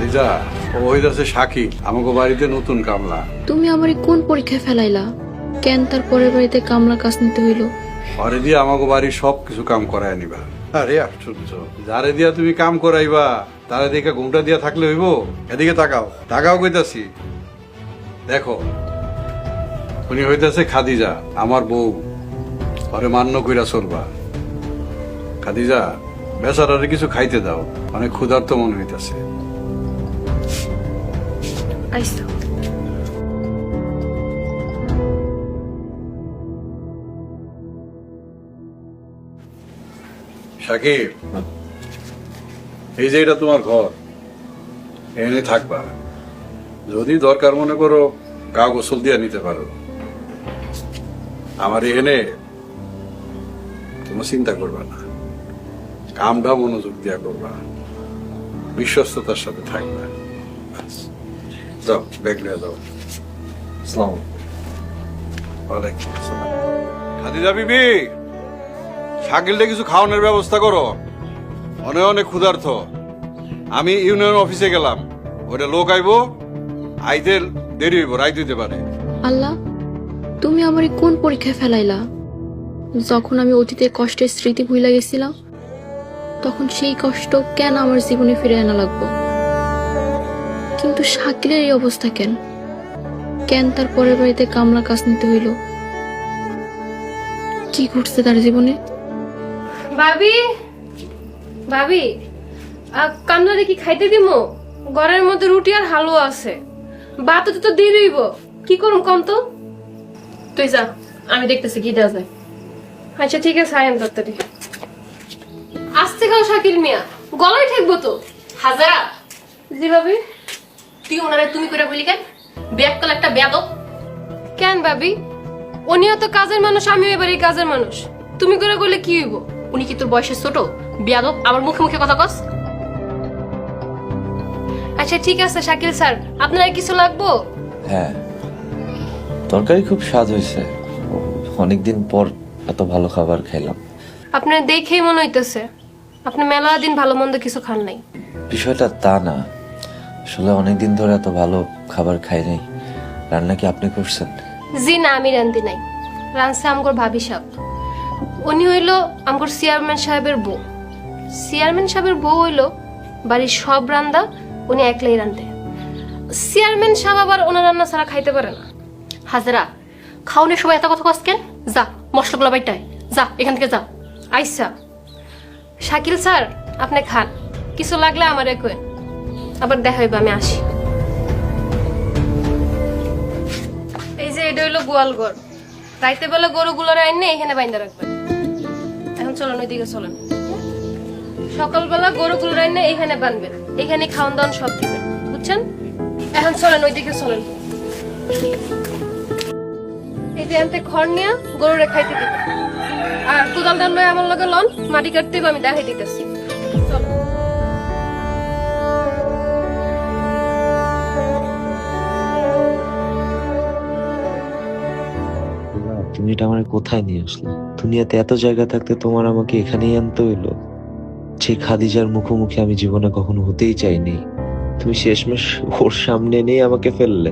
খাদিজা, ও হইতাছে সাকি, আমাকে বাড়িতে নতুন কামলা। তুমি আমারে কোন পরীক্ষায় ফেলাইলা? কেন তার পরের বাড়িতে কামলা কাজ নিতে হইল? ঘরে দিয়ে আমাকে বাড়ির সবকিছু কাম করায় নিবা। আরে আশ্চর্য, যারে দিয়া তুমি কাম করাইবা তারে দেখে ঘুমটা দিয়া থাকলে হইব? এদিকে তাকাও, তাকাও কইতাছি। দেখো, উনি হইতাছে খাদিজা, আমার বউ। ঘরে মান্য কইরা চলবা। খাদিজা, বেচারারে কিছু খাইতে দাও, অনেক ক্ষুধার্ত মনে হইতাছে। আইসা সাকিব, এই যে এটা তোমার ঘর, এনে থাকবা। যদি দরকার মনে করো গা গোসল দিয়া নিতে পারো। আমার এনে তোমার চিন্তা করবা না, কামটা মনোযোগ দিয়া করবা, বিশ্বস্ততার সাথে থাকবা। যাও, ব্যাগ নিয়ে যাও। ওয়ালাইকুম আসসালাম। খাদিজা বিবি, শাকিলটা কিছু খাওয়ানোর ব্যবস্থা করো, অনেক অনেক ক্ষুধার্ত। আমি ইউনিয়ন অফিসে গেলাম, ওটা লোক আইবো, আইতে দেরি হইব, রাইত হইতে পারে। আল্লাহ, তুমি আমারে কোন পরীক্ষায় ফেলাইলা? যখন আমি অতীতের কষ্টের স্মৃতি ভুলে গেছিলাম, তখন সেই কষ্ট কেন আমার জীবনে ফিরে আনা লাগবো? কিন্তু শাকিলের এই অবস্থা কেন? কেন তার পরের বাড়িতে কামলা কাজ নিতে হইল? কি ঘটছে তার জীবনে? ভাবি, ভাবি, কামলারে কি খাইতে দিমু? ঘরের মধ্যে রুটি আর হালুয়া আছে, ভাত তো দিয়ে রইব। কি করুম কম তো? তুই যা, আমি দেখতেছি কি দেওয়া যায়। আচ্ছা ঠিক আছে, আয়াম তাড়াতাড়ি। আসতে খাও শাকিল মিয়া, গলায় ঠেকবো তো। হাজারা। জি ভাবি। তুই ওনারে তুমি করে বলি কেন? ব্যাককাল একটা বেয়াদব। কেন ভাবি? উনিও তো কাজের মানুষ, আমিও এবারে কাজের মানুষ। তুমি করে বললে কি হইব? উনি কি তোর বয়সে ছোট? বেয়াদব, আমার মুখে মুখে কথা কস। আচ্ছা ঠিক আছে শাকিল স্যার, আপনার আর কিছু লাগবো? হ্যাঁ, তরকারি খুব স্বাদ হয়েছে। অনেকদিন পর এত ভালো খাবার খাইলাম। আপনার দেখেই মনে হইতেছে আপনি মেলা দিন ভালো মন্দ কিছু খান নাই। বিষয়টা তা না, আসলে অনেকদিন ধরে এত ভালো খাবার খাই নাই। রান্না কি আপনি করছেন? জি না, আমি রান্ধি নাই, রাঁধছে আমগর ভাবি সাহেব। উনি হইল আমগর চেয়ারম্যান সাহেবের বউ। চেয়ারম্যান সাহেবের বউ হইল বাড়ির সব রান্না উনি একলাই রান্ধে। চেয়ারম্যান সাহেব আবার ওনার রান্না ছাড়া খাইতে পারে না। হাজারা, খাওয়ানোর সময় এত কথা কস কেন? যা, মশলাগুলো বাইটাই যা, এখান থেকে যা। আইসা শাকিল স্যার, আপনি খান, কিছু লাগলে আমারে কইন। আবার দেখা হইবে, আমি আসি। এই যে এটা হইলো গোয়াল ঘর, রাইতে বেলা গরুগুলোর আইনে এখানে বাইন্দা রাখবেন। এখন চলেন ওইদিকে চলেন। সকালবেলা গরুগুলোর আইনে এখানে বানবেন, এখানে খাওয়ান দাওয়ান সব দিবেন, বুঝছেন? এখন চলেন ওইদিকে চলেন। এই যে আনতে খড় নিয়ে গরুরে খাইতে দিবেন, আর কোদাল ডাল লয় আমার লগে লন, মাটি কাটতে হবে, আমি দেখাই দিতেছি। চলো। তুমি এটা আমার কোথায় নিয়ে আসলে? দুনিয়াতে এত জায়গা থাকতে তোমার আমাকে এখানেই আনতে হইলো। যে খাদিজার মুখোমুখি আমি জীবনে কখনো হতেই চাইনি, তুমি শেষমেশ ওর সামনে নিয়ে আমাকে ফেললে।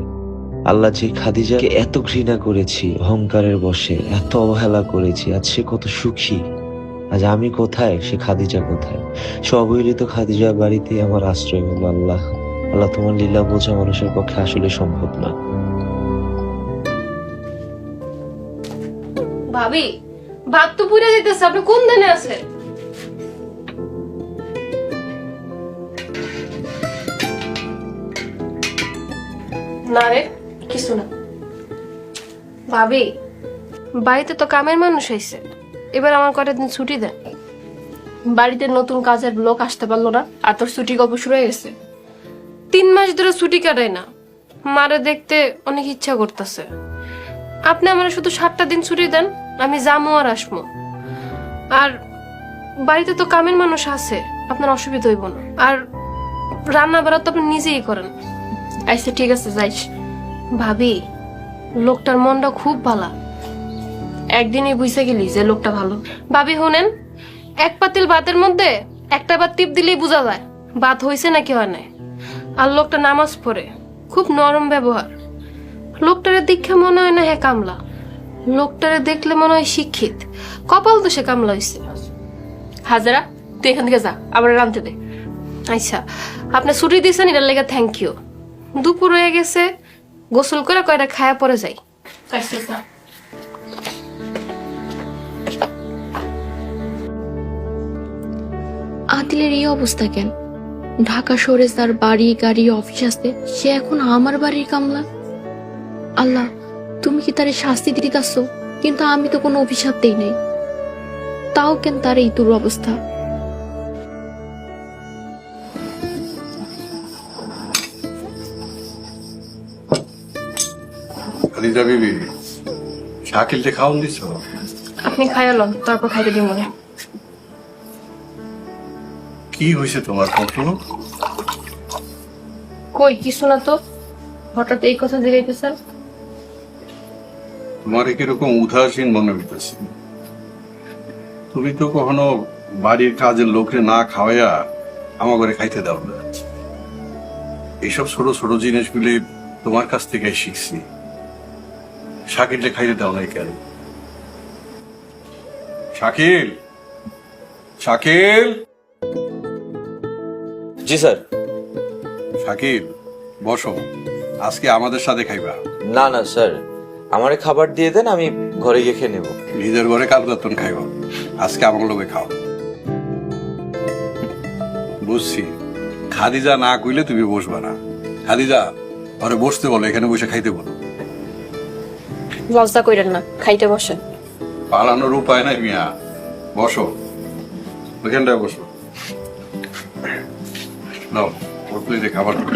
আল্লাহ, যে খাদিজাকে এত ঘৃণা করেছি, অহংকারের বশে এত অবহেলা করেছি, আজ সে কত সুখী। আজ আমি কোথায়, সে খাদিজা কোথায়? সে অবহেলিত খাদিজার বাড়িতেই আমার আশ্রয় হলো। আল্লাহ, আল্লাহ, তোমার লীলা বোঝা মানুষের পক্ষে আসলে সম্ভব না। ভাবি, ভাত তো পুড়ে যেতেছে, আপনি কোন ধানে আছেন? না রে, কিছু না। ভাবি, বাড়িতে তো কামের মানুষ আইছে, এবার আমার কয়টা দিন ছুটি দেন। বাড়িতে নতুন কাজের লোক আসতে পারলো না, আর তোর ছুটি গল্প শুরু হয়ে গেছে। 3 মাস ধরে ছুটি কাটাই না, মারে দেখতে অনেক ইচ্ছা করতেছে। আপনি আমার শুধু 7টা দিন ছুটি দেন, আমি যাবো আর আসবো। আর বাড়িতে তো কামের মানুষ আছে, আপনার অসুবিধা হইব না। আর রান্না বাড়া তো আপনি নিজেই করেন। আচ্ছা ঠিক আছে, যাইস। ভাবি, লোকটার মনটা খুব ভালো। একদিনই বুঝে গেলি যে লোকটা ভালো। ভাবি শুনেন, এক পাতিল ভাতের মধ্যে একটা বার টিপ দিলেই বোঝা যায় ভাত হয়েছে নাকি হয় নাই। আর লোকটা নামাজ পড়ে, খুব নরম ব্যবহার। লোকটারে দেখে মনে হয় না হ্যাঁ কামলা, লোকটারে দেখলে মনে হয় শিক্ষিত। কপাল তো সে কামলা হয়েছে। হাজারা, তুই এখান থেকে যা, আবার রাঁধতে দে। আচ্ছা, আপনি ছুটি দিয়েছেন, এটার লেগে থ্যাংক ইউ। দুপুর হয়ে গেছে, গোসল করে কয়টা খায়া পরে যাই। আচ্ছা, যা। আদিলের এই অবস্থা কেন? ঢাকা শহরে তার বাড়ি গাড়ি অফিস আছে, সে এখন আমার বাড়ির কামলা। আল্লাহ, তুমি কি তারে শাস্তি দিতেছ? কিন্তু আমি তো কোনো অভিশাপ দেই নাই, তাও কেন তার এই দুরবস্থা? খাদিজা বিবি, শাকিলকে খাওয়ান দিছ? আপনি খায়ালন, তারপর খাইতে দিব মনে। কি হয়েছে তোমার কত? কই কিছু না তো, হঠাৎ এই কথা জিগাইতেছেন। তোমার কিরকম উদাসীন মনে হইতেছে। তুমি তো কখনো বাড়ির কাজের লোকে না খাওয়াইয়া আমার ঘরে খাইতে দাও না। এইসব ছোট ছোট জিনিসগুলি তোমার কাছ থেকে শিখছি। শাকিলকে খাইতে দাও নাই কেন? শাকিল, শাকিল, জি স্যার। শাকিল, বসো, আজকে আমাদের সাথে খাইবা। না না স্যার, আমারে খাবার দিয়ে দেন, আমি ঘরে গিয়ে খেয়ে নেবো। নিজের ঘরে কাল বেতন খাইবা, আজকে আমার লোকে খাও। বুঝছি, খাদিজা না কইলে তুমি বসবা না। খাদিজা, ঘরে বসতে বলো, এখানে বসে খাইতে বলো। লজ্জা কইরেন না, খাইতে বসেন। পালানোর উপায় নাই মিয়া, বসো, ওইখানটায় বসো। নাও, ওর প্লেটে খাবার দাও।